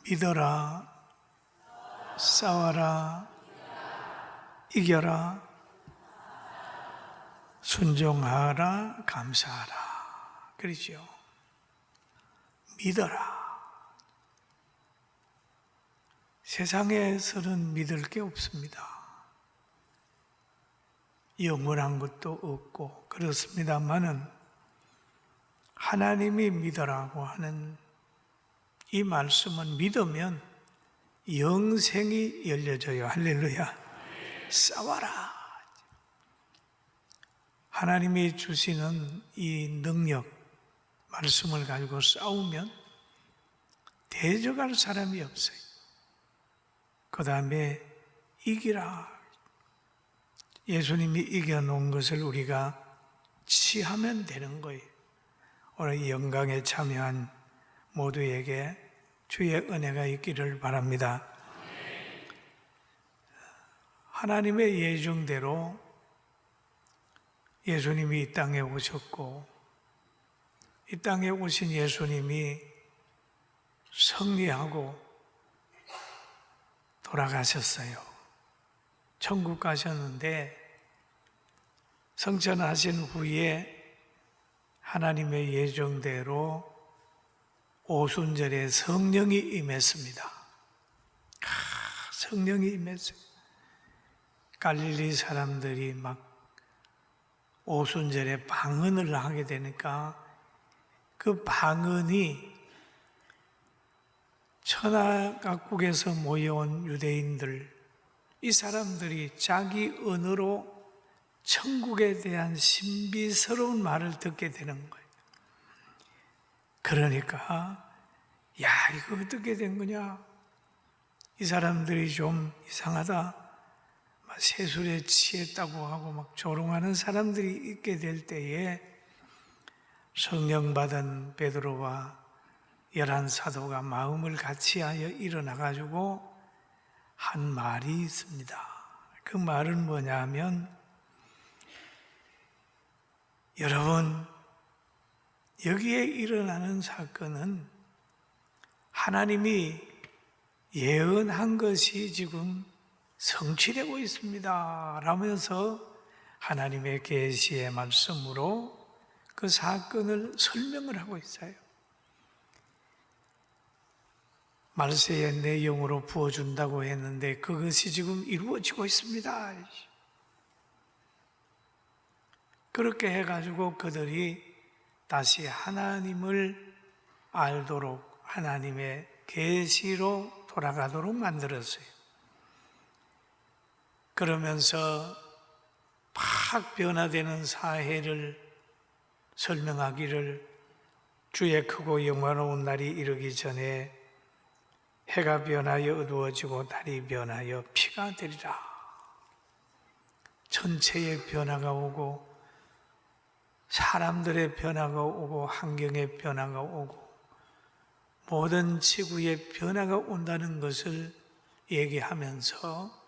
믿어라, 싸워라, 이겨라, 순종하라, 감사하라. 그렇죠? 믿어라. 세상에서는 믿을 게 없습니다. 영원한 것도 없고 그렇습니다만은 하나님이 믿으라고 하는 이 말씀은 믿으면 영생이 열려져요. 할렐루야. 싸워라. 하나님이 주시는 이 능력, 말씀을 가지고 싸우면 대적할 사람이 없어요. 그 다음에 이기라. 예수님이 이겨놓은 것을 우리가 취하면 되는 거예요. 오늘 이 영광에 참여한 모두에게 주의 은혜가 있기를 바랍니다. 하나님의 예정대로 예수님이 이 땅에 오셨고, 이 땅에 오신 예수님이 승리하고 돌아가셨어요. 천국 가셨는데 성천하신 후에 하나님의 예정대로 오순절에 성령이 임했습니다. 성령이 임했어요. 갈릴리 사람들이 막 오순절에 방언을 하게 되니까 그 방언이 천하각국에서 모여온 유대인들, 이 사람들이 자기 언어로 천국에 대한 신비스러운 말을 듣게 되는 거예요. 그러니까 야, 이거 어떻게 된 거냐? 이 사람들이 좀 이상하다, 막 세술에 취했다고 하고 막 조롱하는 사람들이 있게 될 때에 성령 받은 베드로와 11 사도가 마음을 같이하여 일어나가지고 한 말이 있습니다. 그 말은 뭐냐면, 여러분, 여기에 일어나는 사건은 하나님이 예언한 것이 지금 성취되고 있습니다 라면서 하나님의 계시의 말씀으로 그 사건을 설명을 하고 있어요. 말세의 내용으로 부어준다고 했는데 그것이 지금 이루어지고 있습니다. 그렇게 해가지고 그들이 다시 하나님을 알도록 하나님의 계시로 돌아가도록 만들었어요. 그러면서 팍 변화되는 사회를 설명하기를, 주의 크고 영화로운 날이 이르기 전에 해가 변하여 어두워지고 달이 변하여 피가 되리라. 전체의 변화가 오고 사람들의 변화가 오고 환경의 변화가 오고 모든 지구의 변화가 온다는 것을 얘기하면서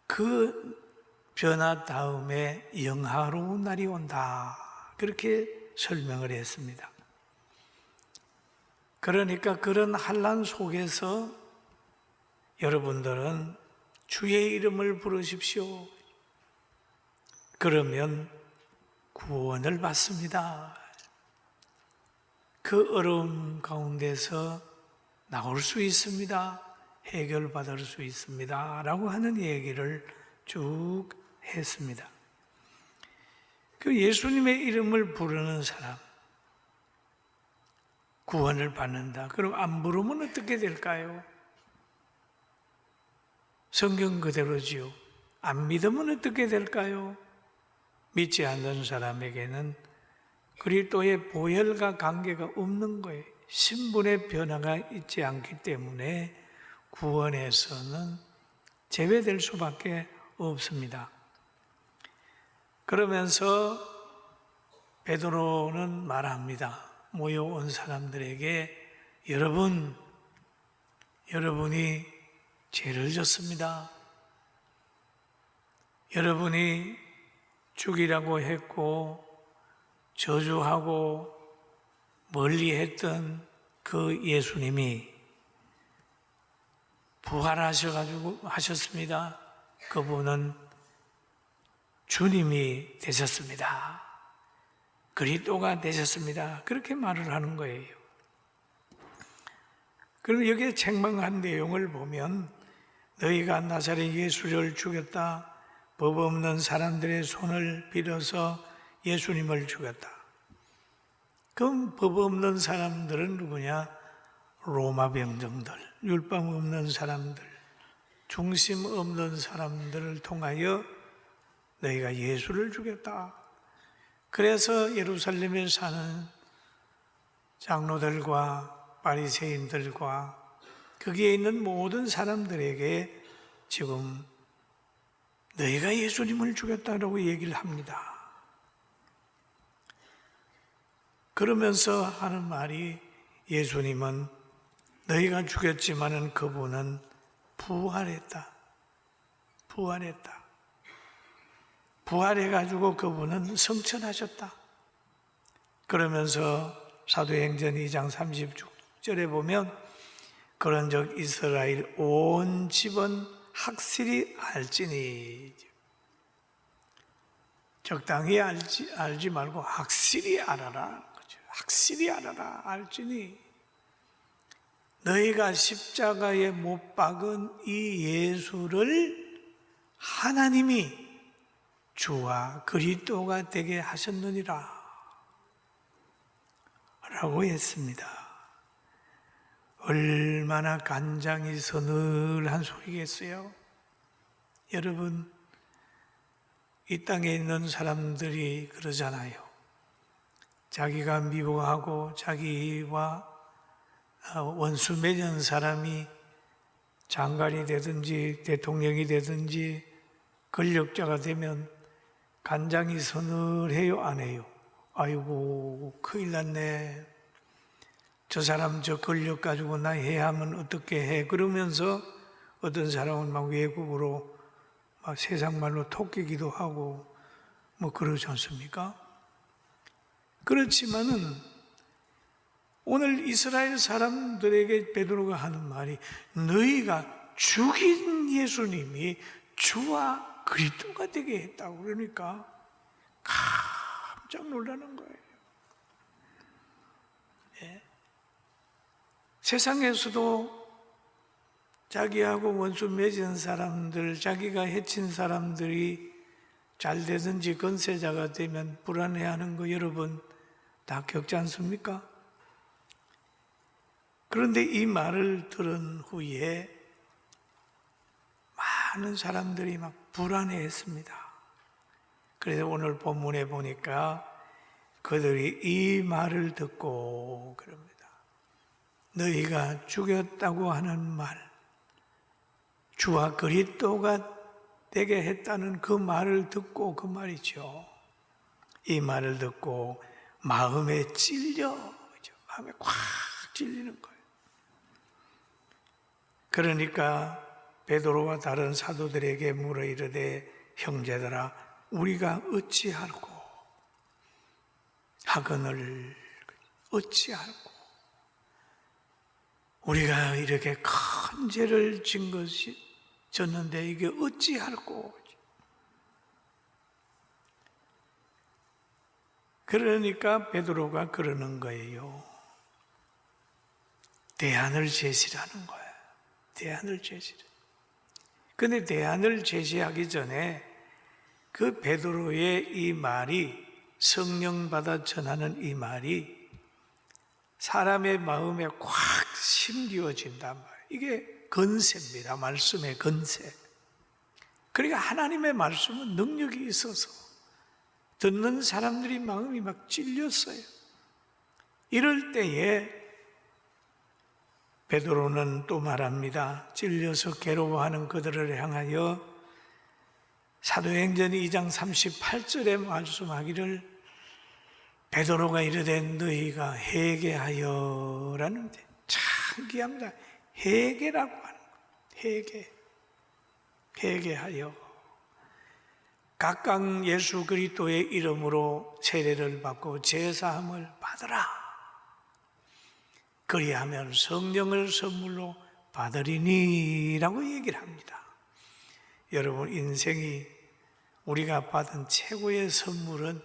그 변화 다음에 영화로운 날이 온다, 그렇게 설명을 했습니다. 그러니까 그런 환난 속에서 여러분들은 주의 이름을 부르십시오. 그러면 구원을 받습니다. 그 어려움 가운데서 나올 수 있습니다. 해결받을 수 있습니다 라고 하는 얘기를 쭉 했습니다. 그 예수님의 이름을 부르는 사람, 구원을 받는다. 그럼 안 부르면 어떻게 될까요? 성경 그대로지요. 안 믿으면 어떻게 될까요? 믿지 않는 사람에게는 그리스도의 보혈과 관계가 없는 거예요. 신분의 변화가 있지 않기 때문에 구원에서는 제외될 수밖에 없습니다. 그러면서 베드로는 말합니다. 모여온 사람들에게, 여러분이 죄를 졌습니다. 여러분이 죽이라고 했고 저주하고 멀리 했던 그 예수님이 하셨습니다. 그분은 주님이 되셨습니다. 그리스도가 되셨습니다. 그렇게 말을 하는 거예요. 그럼 여기에 책망한 내용을 보면 너희가 나사렛 예수를 죽였다. 법 없는 사람들의 손을 빌어서 예수님을 죽였다. 그럼 법 없는 사람들은 누구냐? 로마 병정들, 율법 없는 사람들, 중심 없는 사람들을 통하여 너희가 예수를 죽였다. 그래서 예루살렘에 사는 장로들과 바리새인들과 거기에 있는 모든 사람들에게 지금 너희가 예수님을 죽였다라고 얘기를 합니다. 그러면서 하는 말이 예수님은 너희가 죽였지만은 그분은 부활했다. 부활했다. 부활해가지고 그분은 성천하셨다. 그러면서 사도행전 2장 36절에 보면 그런즉 이스라엘 온 집은 확실히 알지니, 적당히 알지 말고 확실히 알아라. 확실히 알아라. 알지니 너희가 십자가에 못 박은 이 예수를 하나님이 주와 그리스도가 되게 하셨느니라 라고 했습니다. 얼마나 간장이 서늘한 소리겠어요? 여러분, 이 땅에 있는 사람들이 그러잖아요. 자기가 미워하고 자기와 원수 맺은 사람이 장관이 되든지 대통령이 되든지 권력자가 되면 간장이 서늘해요, 안 해요? 아이고, 큰일 났네. 저 사람 저 권력 가지고 나 해야 하면 어떻게 해? 그러면서 어떤 사람은 막 외국으로 막 세상 말로 토끼기도 하고 뭐 그러지 않습니까? 그렇지만은 오늘 이스라엘 사람들에게 베드로가 하는 말이 너희가 죽인 예수님이 주와 그리스도가 되게 했다고 그러니까 깜짝 놀라는 거예요. 예. 세상에서도 자기하고 원수 맺은 사람들, 자기가 해친 사람들이 잘 되든지 건세자가 되면 불안해하는 거 여러분 다 겪지 않습니까? 그런데 이 말을 들은 후에 많은 사람들이 막 불안해했습니다. 그래서 오늘 본문에 보니까 그들이 이 말을 듣고 그럽니다. 너희가 죽였다고 하는 말, 주와 그리스도가 되게 했다는 그 말을 듣고 그 말이죠. 이 말을 듣고 마음에 찔려, 마음에 콱 찔리는 거예요. 그러니까 베드로와 다른 사도들에게 물어 이르되 형제들아 우리가 어찌할꼬 하거늘 어찌할꼬 우리가 이렇게 큰 죄를 졌는데 이게 어찌할꼬. 그러니까 베드로가 그러는 거예요. 대안을 제시하는 거예요. 대안을 제시를. 근데 대안을 제시하기 전에 그 베드로의 이 말이 성령 받아 전하는 이 말이 사람의 마음에 콱 심기어진단 말이에요. 이게 건세입니다. 말씀의 건세. 그러니까 하나님의 말씀은 능력이 있어서 듣는 사람들이 마음이 막 찔렸어요. 이럴 때에 베드로는 또 말합니다. 찔려서 괴로워하는 그들을 향하여 사도행전 2장 38절에 말씀하기를 베드로가 이르되 너희가 회개하여 라는데 참 귀합니다. 회개라고 하는 거예요. 회개하여 각각 예수 그리스도의 이름으로 세례를 받고 제사함을 받으라. 그리하면 성령을 선물로 받으리니라고 얘기를 합니다. 여러분, 인생이 우리가 받은 최고의 선물은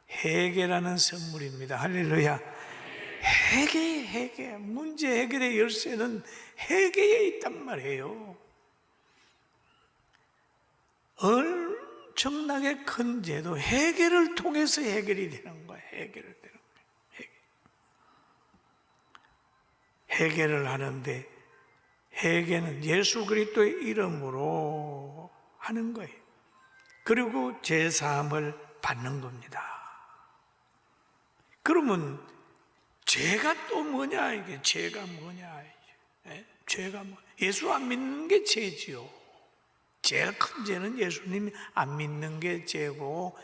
회개라는 선물입니다. 할렐루야. 회개. 문제 해결의 열쇠는 회개에 있단 말이에요. 엄청나게 큰 죄도 회개를 통해서 해결이 되는 거예요. 회개를 하는데, 회개는 예수 그리스도의 이름으로 하는 거예요. 그리고 죄 사함을 받는 겁니다. 그러면 죄가 또 뭐냐? 이게 죄가 뭐냐? 죄가 뭐? 예수 안 믿는 게 죄지요. 제일 큰 죄는 예수님 안 믿는 게 죄고,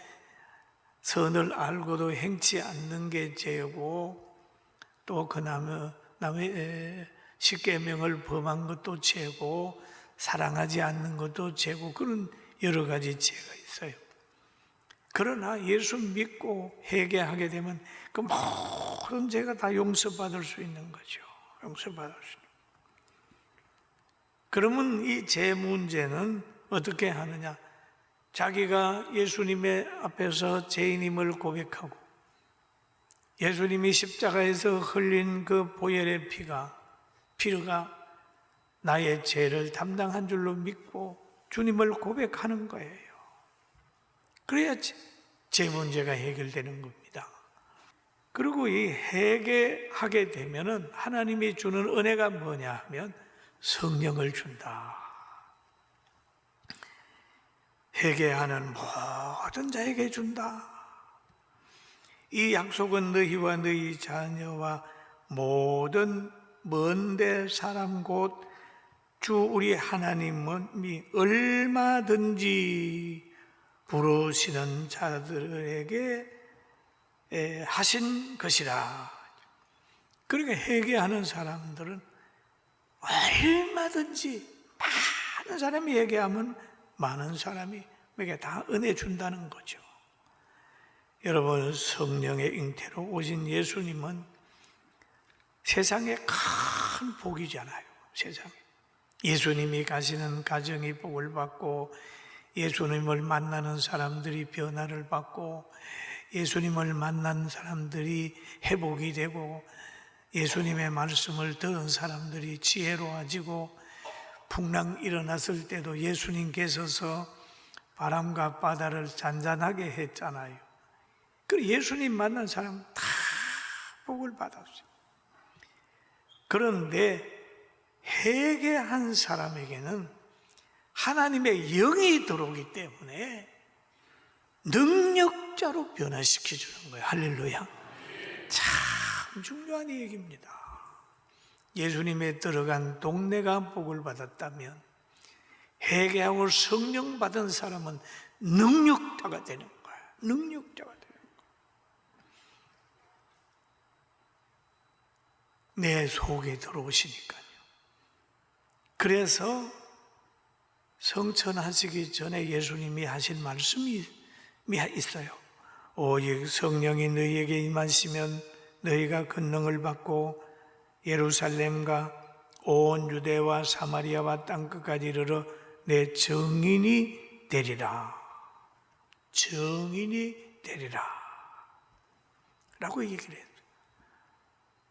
선을 알고도 행치 않는 게 죄고, 또 그 남의 십계명을 범한 것도 죄고, 사랑하지 않는 것도 죄고, 그런 여러 가지 죄가 있어요. 그러나 예수 믿고 회개하게 되면 그 모든 죄가 다 용서받을 수 있는 거죠. 용서받을 수 있는. 그러면 이 죄 문제는 어떻게 하느냐? 자기가 예수님의 앞에서 죄인임을 고백하고, 예수님이 십자가에서 흘린 그 보혈의 피가 나의 죄를 담당한 줄로 믿고 주님을 고백하는 거예요. 그래야지 죄 문제가 해결되는 겁니다. 그리고 이 회개하게 되면은 하나님이 주는 은혜가 뭐냐 하면 성령을 준다. 회개하는 모든 자에게 준다. 이 약속은 너희와 너희 자녀와 모든 먼데 사람 곧 주 우리 하나님이 얼마든지 부르시는 자들에게 하신 것이라. 그러니까 회개하는 사람들은 얼마든지 많은 사람이 회개하면 많은 사람에게 다 은혜 준다는 거죠. 여러분, 성령의 잉태로 오신 예수님은 세상에 큰 복이잖아요. 세상에 예수님이 가시는 가정이 복을 받고, 예수님을 만나는 사람들이 변화를 받고, 예수님을 만난 사람들이 회복이 되고, 예수님의 말씀을 들은 사람들이 지혜로워지고, 풍랑 일어났을 때도 예수님께서서 바람과 바다를 잔잔하게 했잖아요. 그리고 예수님 만난 사람 다 복을 받았어요. 그런데 회개한 사람에게는 하나님의 영이 들어오기 때문에 능력자로 변화시켜 주는 거예요. 할렐루야. 참 중요한 얘기입니다. 예수님에 들어간 동네가 복을 받았다면 회개하고 성령 받은 사람은 능력자가 되는 거예요. 능력자가 되는 거예요. 내 속에 들어오시니까요. 그래서 성천하시기 전에 예수님이 하신 말씀이 있어요. 오직 성령이 너희에게 임하시면 너희가 권능을 받고 예루살렘과 온 유대와 사마리아와 땅끝까지 이르러 내 증인이 되리라. 증인이 되리라 라고 얘기를 해요.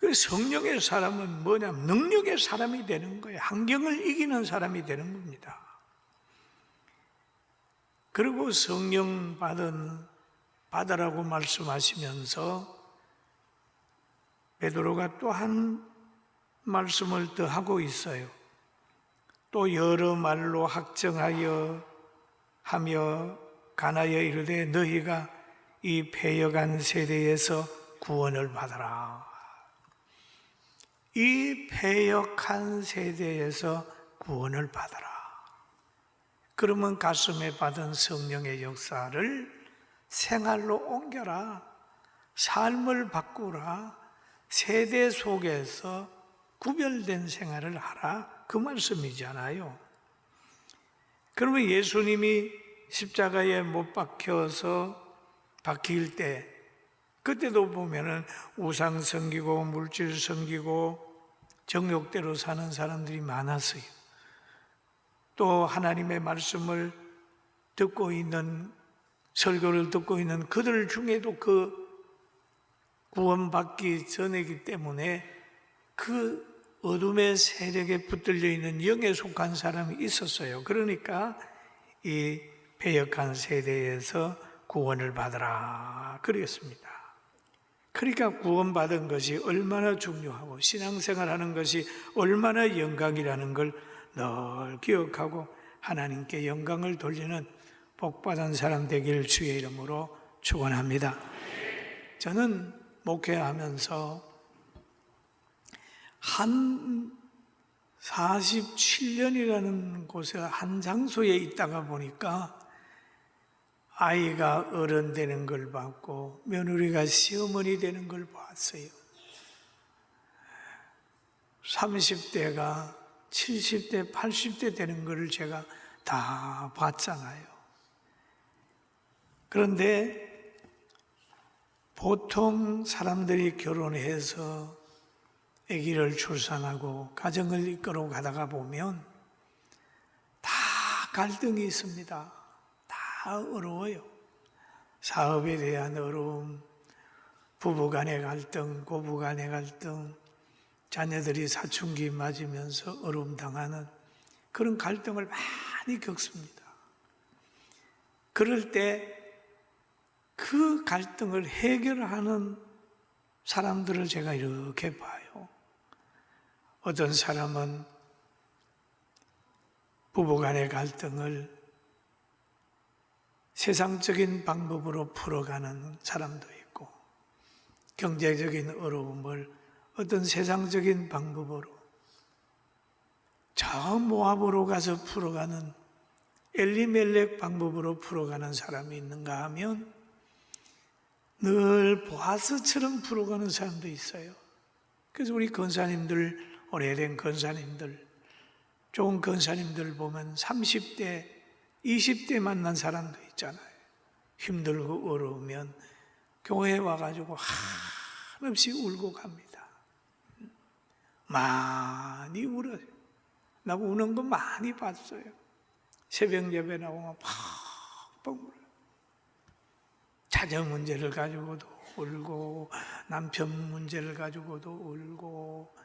그래서 성령의 사람은 뭐냐면 능력의 사람이 되는 거예요. 환경을 이기는 사람이 되는 겁니다. 그리고 성령 받으라고 말씀하시면서 베드로가 또 한 말씀을 더 하고 있어요. 또 여러 말로 학정하여 하며 간하여 이르되 너희가 이 패역한 세대에서 구원을 받아라. 이 패역한 세대에서 구원을 받아라. 그러면 가슴에 받은 성령의 역사를 생활로 옮겨라. 삶을 바꾸라. 세대 속에서 구별된 생활을 하라. 그 말씀이잖아요. 그러면 예수님이 십자가에 못 박힐 때, 그때도 보면은 우상 섬기고 물질 섬기고 정욕대로 사는 사람들이 많았어요. 또 하나님의 말씀을 듣고 있는, 설교를 듣고 있는 그들 중에도 그 구원받기 전이기 때문에 그 어둠의 세력에 붙들려 있는 영에 속한 사람이 있었어요. 그러니까 이 패역한 세대에서 구원을 받으라 그랬습니다. 그러니까 구원받은 것이 얼마나 중요하고 신앙생활하는 것이 얼마나 영광이라는 걸 늘 기억하고 하나님께 영광을 돌리는 복받은 사람 되기를 주의 이름으로 축원합니다. 저는 목회하면서 한 47년이라는 곳에 한 장소에 있다가 보니까 아이가 어른 되는 걸 봤고 며느리가 시어머니 되는 걸 봤어요. 30대가 70대, 80대 되는 걸 제가 다 봤잖아요. 그런데 보통 사람들이 결혼해서 아기를 출산하고 가정을 이끌어 가다가 보면 다 갈등이 있습니다. 다 어려워요. 사업에 대한 어려움, 부부간의 갈등, 고부간의 갈등, 자녀들이 사춘기 맞으면서 어려움 당하는 그런 갈등을 많이 겪습니다. 그럴 때 그 갈등을 해결하는 사람들을 제가 이렇게 봐요. 어떤 사람은 부부간의 갈등을 세상적인 방법으로 풀어가는 사람도 있고, 경제적인 어려움을 어떤 세상적인 방법으로 저 모압으로 가서 풀어가는 엘리멜렉 방법으로 풀어가는 사람이 있는가 하면 늘 보아스처럼 풀어가는 사람도 있어요. 그래서 우리 권사님들, 오래된 권사님들, 좋은 권사님들 보면 30대, 20대 만난 사람도 있잖아요. 힘들고 어려우면 교회에 와가지고 한없이 울고 갑니다. 많이 울어요. 나 우는 거 많이 봤어요. 새벽 예배 나오면 팍팍 울어요. 자녀 문제를 가지고도 울고, 남편 문제를 가지고도 울고,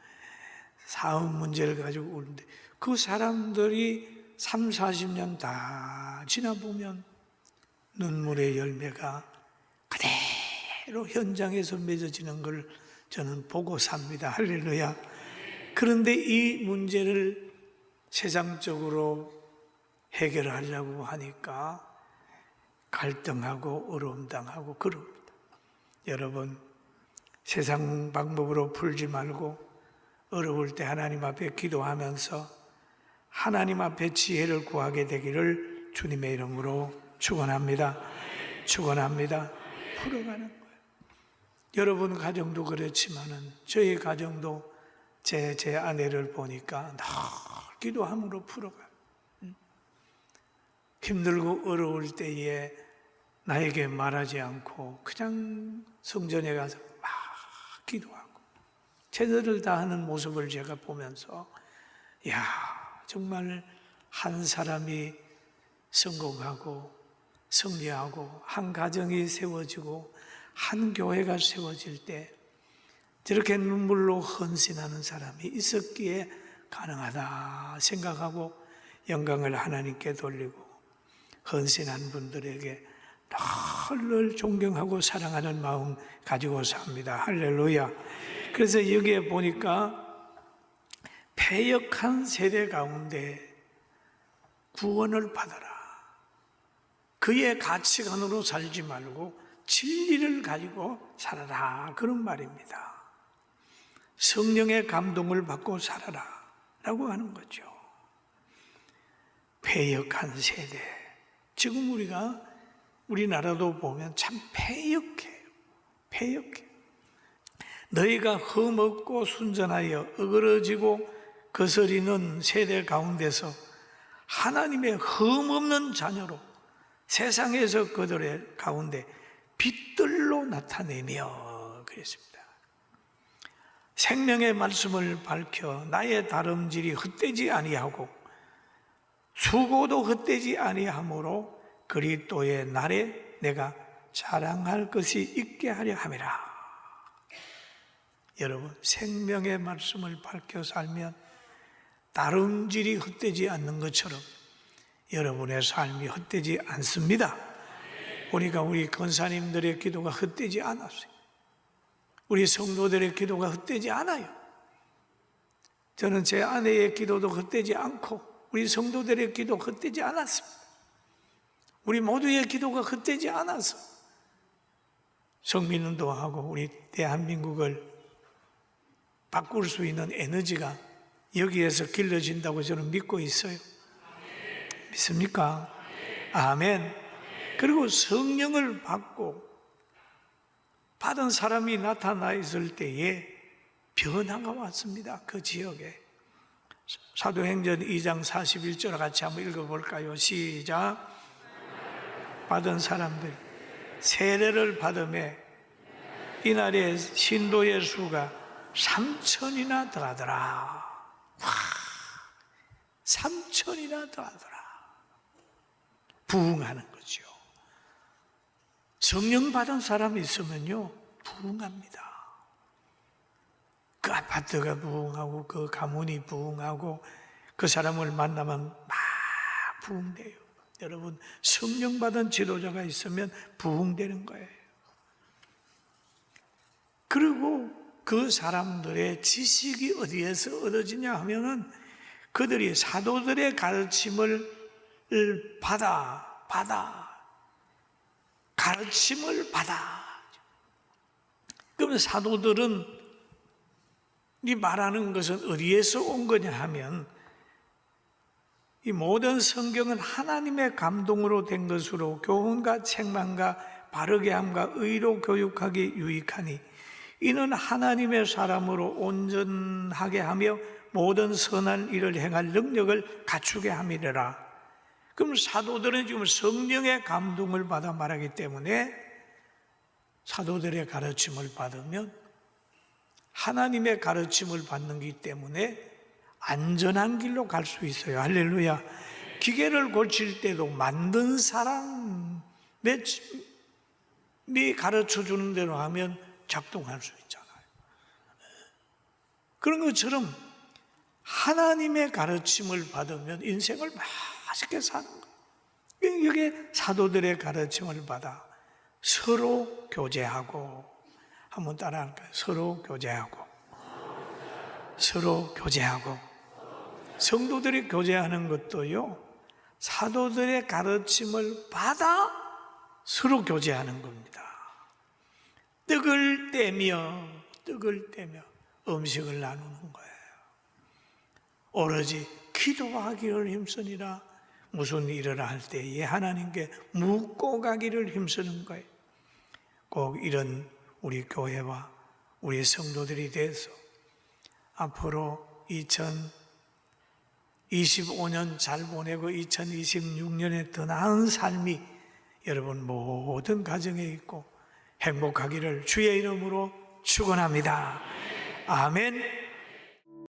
사업 문제를 가지고 우는데 그 사람들이 3, 40년 다 지나보면 눈물의 열매가 그대로 현장에서 맺어지는 걸 저는 보고 삽니다. 할렐루야. 그런데 이 문제를 세상적으로 해결하려고 하니까 갈등하고 어려움 당하고 그럽니다. 여러분, 세상 방법으로 풀지 말고 어려울 때 하나님 앞에 기도하면서 하나님 앞에 지혜를 구하게 되기를 주님의 이름으로 축원합니다. 축원합니다. 풀어가는 거예요. 여러분 가정도 그렇지만은 저희 가정도 제 아내를 보니까 늘 기도함으로 풀어가요. 힘들고 어려울 때에 나에게 말하지 않고 그냥 성전에 가서 막 기도하고 최선을 다하는 모습을 제가 보면서 야, 정말 한 사람이 성공하고 승리하고 한 가정이 세워지고 한 교회가 세워질 때 저렇게 눈물로 헌신하는 사람이 있었기에 가능하다 생각하고 영광을 하나님께 돌리고 헌신한 분들에게 늘 존경하고 사랑하는 마음 가지고 삽니다. 할렐루야. 그래서 여기에 보니까 패역한 세대 가운데 구원을 받아라. 그의 가치관으로 살지 말고 진리를 가지고 살아라. 그런 말입니다. 성령의 감동을 받고 살아라 라고 하는 거죠. 패역한 세대. 지금 우리나라도 보면 참 패역해요. 패역해. 너희가 흠없고 순전하여 어그러지고 거스리는 세대 가운데서 하나님의 흠없는 자녀로 세상에서 그들의 가운데 빛들로 나타내며 그랬습니다. 생명의 말씀을 밝혀 나의 다름질이 헛되지 아니하고 수고도 헛되지 아니하므로 그리스도의 날에 내가 자랑할 것이 있게 하려 함이라. 여러분, 생명의 말씀을 밝혀 살면 다름질이 헛되지 않는 것처럼 여러분의 삶이 헛되지 않습니다. 보니까 우리 권사님들의 기도가 헛되지 않았어요. 우리 성도들의 기도가 헛되지 않아요. 저는 제 아내의 기도도 헛되지 않고 우리 성도들의 기도 헛되지 않았습니다. 우리 모두의 기도가 헛되지 않아서 성민운동하고 우리 대한민국을 바꿀 수 있는 에너지가 여기에서 길러진다고 저는 믿고 있어요. 믿습니까? 아멘. 그리고 성령을 받은 사람이 나타나 있을 때에 변화가 왔습니다. 그 지역에. 사도행전 2장 41절 같이 한번 읽어볼까요? 시작. 받은 사람들 세례를 받음에 이날에 신도의 수가 3,000이나 더하더라. 와, 3,000이나 더하더라. 부흥하는 거죠. 성령 받은 사람이 있으면요, 부흥합니다. 그 아파트가 부흥하고 그 가문이 부흥하고 그 사람을 만나면 막 부흥돼요. 여러분, 성령 받은 지도자가 있으면 부흥되는 거예요. 그리고 그 사람들의 지식이 어디에서 얻어지냐 하면은 그들이 사도들의 가르침을 가르침을 받아. 그러면 사도들은 이 말하는 것은 어디에서 온 거냐 하면 이 모든 성경은 하나님의 감동으로 된 것으로 교훈과 책망과 바르게 함과 의로 교육하기 유익하니 이는 하나님의 사람으로 온전하게 하며 모든 선한 일을 행할 능력을 갖추게 함이라. 그럼 사도들은 지금 성령의 감동을 받아 말하기 때문에 사도들의 가르침을 받으면 하나님의 가르침을 받는 것이기 때문에 안전한 길로 갈 수 있어요. 할렐루야. 기계를 고칠 때도 만든 사람이 가르쳐 주는 대로 하면 작동할 수 있잖아요. 그런 것처럼 하나님의 가르침을 받으면 인생을 맛있게 사는 거예요. 이게 사도들의 가르침을 받아 서로 교제하고, 한번 따라할까요? 서로 교제하고, 서로 교제하고. 성도들이 교제하는 것도요, 사도들의 가르침을 받아 서로 교제하는 겁니다. 떡을 떼며 음식을 나누는 거예요. 오로지 기도하기를 힘쓰니라. 무슨 일을 할 때에 하나님께 묻고 가기를 힘쓰는 거예요. 꼭 이런 우리 교회와 우리 성도들이 돼서 앞으로 2025년 잘 보내고 2026년에 더 나은 삶이 여러분 모든 가정에 있고 행복하기를 주의 이름으로 축원합니다. 아멘.